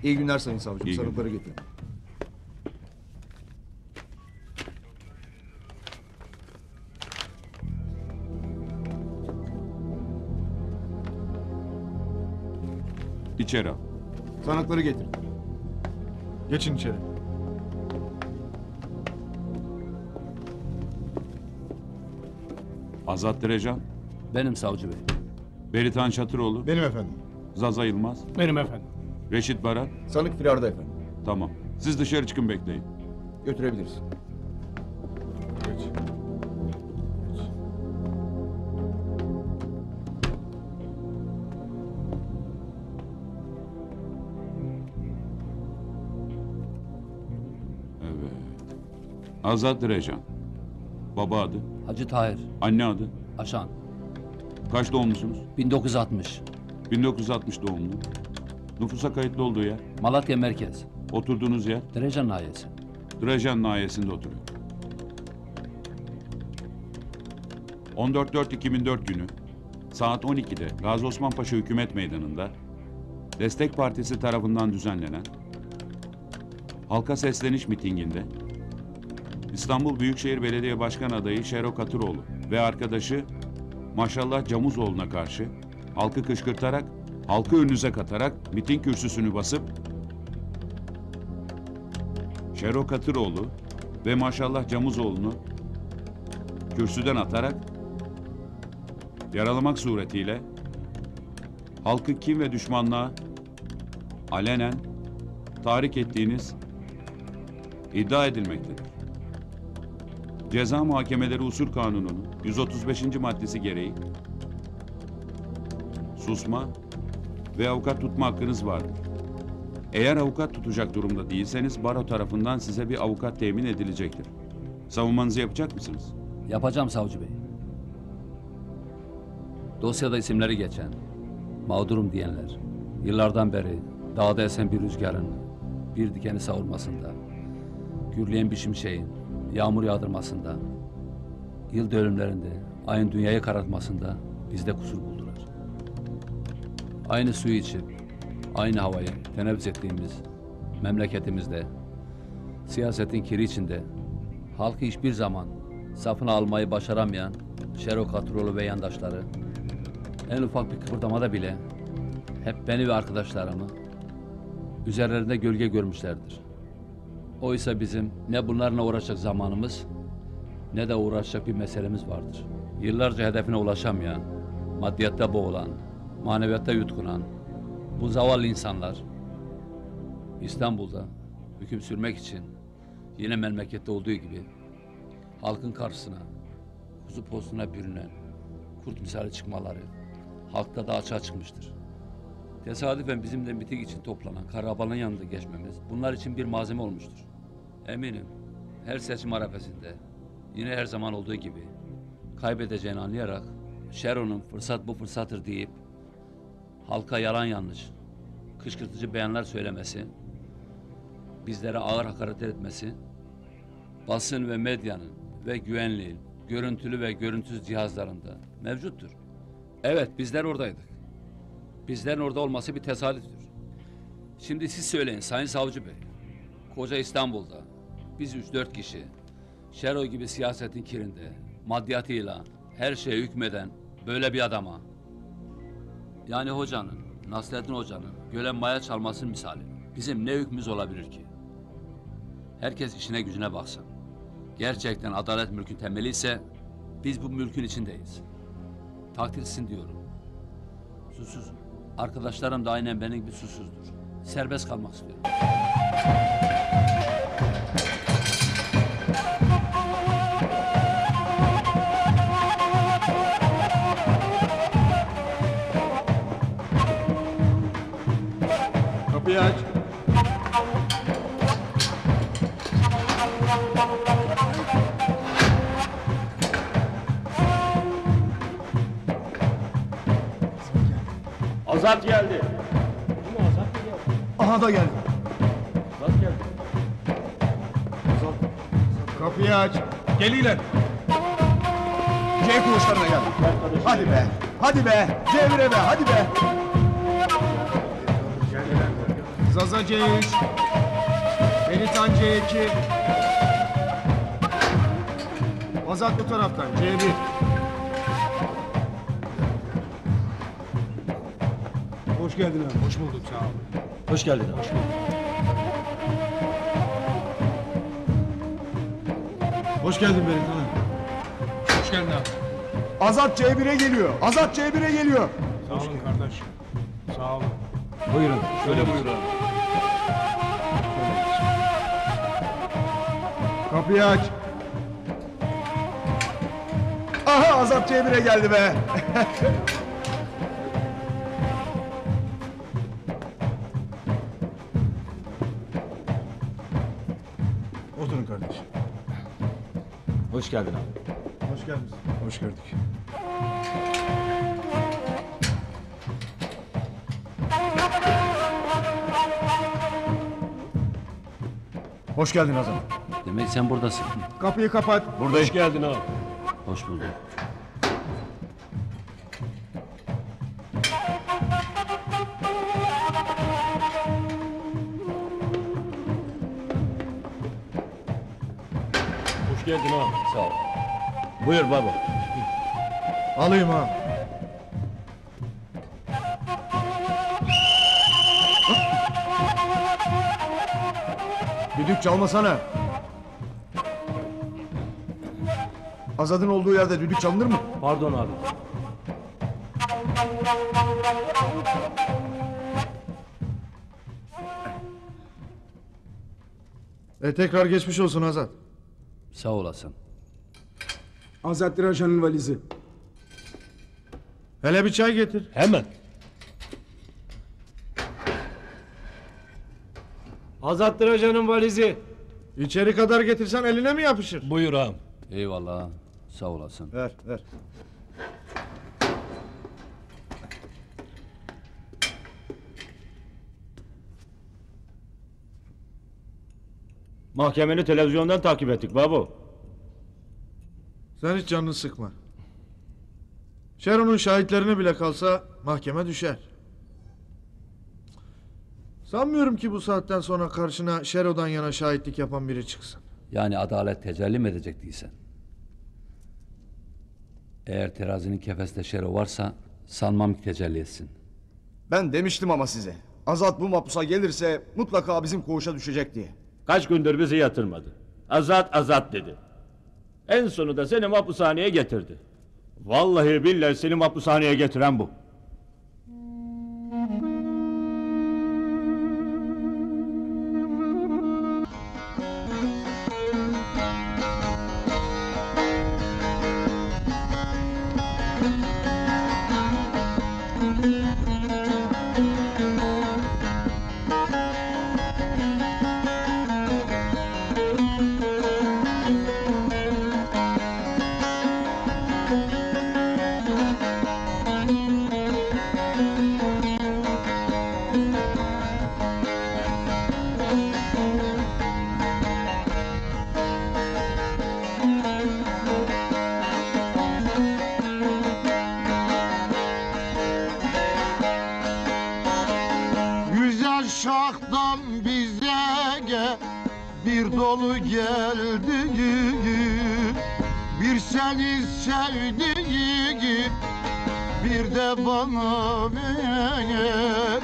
İyi günler sayın savcım. İyi Sanıkları getirin. İçeri al. Sanıkları getirin. Geçin içeri. Azat Derecan, Benim savcı bey. Beritan Çatıroğlu, Benim efendim. Zaza Yılmaz, Benim efendim. Reşit Barat. Sanık firarda efendim. Tamam. Siz dışarı çıkın, bekleyin. Götürebiliriz. Geç. Evet. Azat Derecan. Baba adı, Hacı Tahir. anne adı. Aşan. Kaç doğumlusunuz? 1960. 1960 doğumlu. Nüfusa kayıtlı olduğu yer. Malatya Merkez. Oturduğunuz yer. Derecan Nahiyesi. Drajan nahiyesinde oturuyor. 14.4.2004 günü saat 12'de Gazi Osman Paşa Hükümet Meydanı'nda Destek Partisi tarafından düzenlenen halka sesleniş mitinginde İstanbul Büyükşehir Belediye Başkan adayı Şero Katıroğlu ve arkadaşı Maşallah Camuzoğlu'na karşı halkı kışkırtarak, halkı önünüze katarak miting kürsüsünü basıp Şero Katıroğlu ve Maşallah Camuzoğlu'nu kürsüden atarak yaralamak suretiyle halkı kin ve düşmanlığa alenen tahrik ettiğiniz iddia edilmektedir. Ceza Muhakemeleri Usul Kanunu'nun 135. maddesi gereği susma ve avukat tutma hakkınız vardır. Eğer avukat tutacak durumda değilseniz baro tarafından size bir avukat temin edilecektir. Savunmanızı yapacak mısınız? Yapacağım savcı bey. Dosyada isimleri geçen, mağdurum diyenler, yıllardan beri dağda esen bir rüzgarın bir dikeni savurmasında, gürleyen bir şimşeğin yağmur yağdırmasında, yıl dönümlerinde ayın dünyayı karartmasında bizde kusur buldular. Aynı suyu içip, aynı havayı teneffüs ettiğimiz memleketimizde, siyasetin kiri içinde, halkı hiçbir zaman safına almayı başaramayan Şero Katıroğlu ve yandaşları, en ufak bir kıpırdamada bile hep beni ve arkadaşlarımı üzerlerinde gölge görmüşlerdir. Oysa bizim ne bunlarla uğraşacak zamanımız ne de uğraşacak bir meselemiz vardır. Yıllarca hedefine ulaşamayan, maddiyatta boğulan, maneviyatta yutkunan bu zavallı insanlar İstanbul'da hüküm sürmek için yine memlekette olduğu gibi halkın karşısına, kuzu postuna bürünen kurt misali çıkmaları halkta da açığa çıkmıştır. Tesadüfen bizimle miting için toplanan Karabalan'ın yanında geçmemiz bunlar için bir malzeme olmuştur. Eminim her seçim arefesinde yine her zaman olduğu gibi kaybedeceğini anlayarak Şero'nun fırsat bu fırsattır deyip halka yalan yanlış, kışkırtıcı beyanlar söylemesi, bizlere ağır hakaret etmesi, basın ve medyanın ve güvenliğin görüntülü ve görüntüsüz cihazlarında mevcuttur. Evet, bizler oradaydık. Bizlerin orada olması bir tesadüftür. Şimdi siz söyleyin Sayın Savcı Bey. Koca İstanbul'da biz 3-4 kişi Şero gibi siyasetin kirinde, maddiyatıyla her şeye hükmeden böyle bir adama, yani hocanın, Nasrettin Hoca'nın göle maya çalmasının misali bizim ne hükmümüz olabilir ki? Herkes işine gücüne baksın. Gerçekten adalet mülkün temeli ise biz bu mülkün içindeyiz. Takdirsin diyorum. Susuzum. Arkadaşlarım da aynen benim gibi susuzdur. Serbest kalmak istiyorum. Kapıyı aç. Azat geldi. Aha da geldi. Azat geldi. Kapıyı aç. Geliyle. C kuşlarına gel. Hadi be. Hadi be. Cevire be. Hadi be. Zaza C3. Benitan C2. Azat bu taraftan C1. Hoş geldin abi. Hoş bulduk, sağ ol. Hoş geldin. Hoş bulduk. Hoş geldin Benitan abi. Hoş geldin abi. Azat C1'e geliyor. Azat C1'e geliyor. Sağ olun kardeş. Sağ olun. Buyurun. Şöyle buyurun. Kapıyı aç. Aha Azat C1'e geldi be. Oturun kardeş. Hoş geldin abi. Hoş geldiniz. Hoş gördük. Hoş geldin Azat. Demek sen buradasın. Kapıyı kapat. Buradayım. Hoş geldin abi. Hoş bulduk. Hoş geldin abi. Sağ ol. Buyur baba. Alayım ha. Düdük çalmasana. Azat'ın olduğu yerde düdük çalınır mı? Pardon abi. Tekrar geçmiş olsun Azat. Sağ olasın. Azat Dirajan'ın valizi. Hele bir çay getir. Hemen. Azat Dirajan'ın valizi. İçeri kadar getirsen eline mi yapışır? Buyur ağam. Eyvallah. Sağ olasın. Ver ver. Mahkemeni televizyondan takip ettik babo. Sen hiç canını sıkma. Şeron'un şahitlerine bile kalsa mahkeme düşer. Sanmıyorum ki bu saatten sonra karşına Şero'dan yana şahitlik yapan biri çıksın. Yani adalet tecelli mi edecek değilsen? Eğer terazinin kefesinde şero varsa sanmam ki tecelli etsin. Ben demiştim ama size. Azat bu mahpusa gelirse mutlaka bizim koğuşa düşecek diye. Kaç gündür bizi yatırmadı. Azat azat dedi. En sonunda seni mahpushaneye getirdi. Vallahi billahi seni mahpushaneye getiren bu. Güzel şahtan bize bir dolu geldi, bir seni sevdiği bir de bana ver.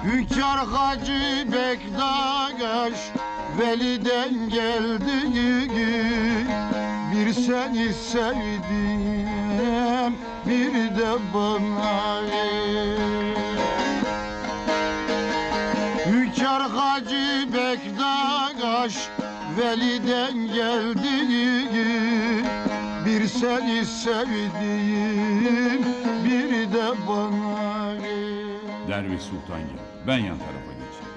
Hünkâr Hacı Bektaş Veli'den geldi, bir seni sevdim bir de bana ver. Hünkâr Hacı Bektaş Veli'den geldi, bir seni sevdiğim bir de bana ver. Derviş Sultan gel. Ben yan tarafa geçeyim.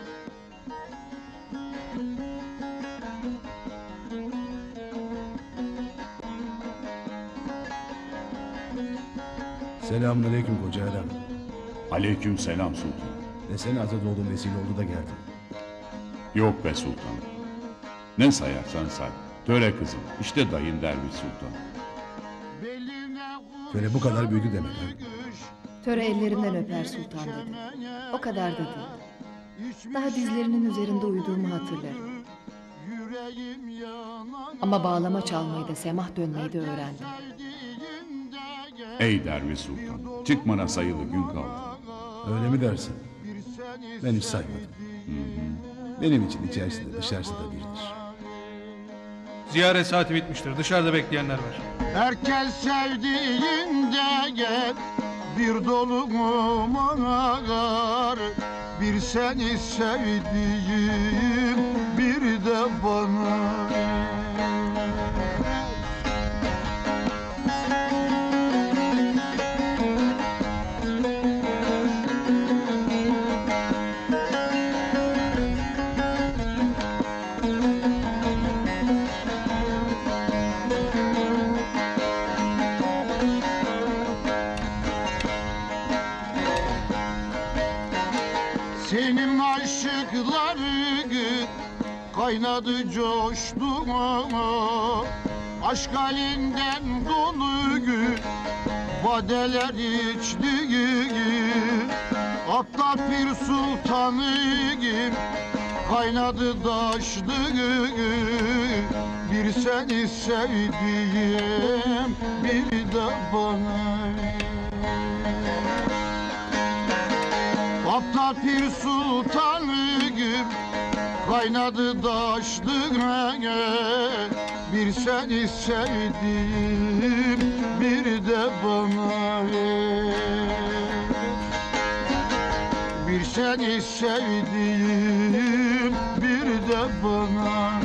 Selamünaleyküm koca adam. Aleyküm selam sultan. Desene Azat oğlum vesile oldu da geldim. Yok be sultan. Ne sayarsan say. Töre kızım. İşte dayın Derviş Sultan. Töre bu kadar büyüdü demek ha. Töre ellerinden öper sultan dedi. O kadar da değil. Daha dizlerinin üzerinde uyuduğumu hatırlarım. Yüreğim yanar. Ama bağlama çalmayı da semah dönmeyi de öğrendim. Ey Derviş Sultan, çıkmana sayılı gün kaldı. Öyle mi dersin? Ben hiç saymadım. Benim için içerisinde dışarısında birdir. Ziyaret saati bitmiştir. Dışarıda bekleyenler var. Herkes sevdiğinde gel, bir dolu mumagar. Bir seni sevdiğim, bir de bana. Senin aşıkları kaynadı coştu, aşk halinden dolu vadeler içti. Atlat bir sultanım kaynadı taştı, bir seni sevdiğim, bir de bana. Atlat bir sultanım kaynadı taştı, bir seni sevdim, bir de bana. Bir seni sevdim, bir de bana.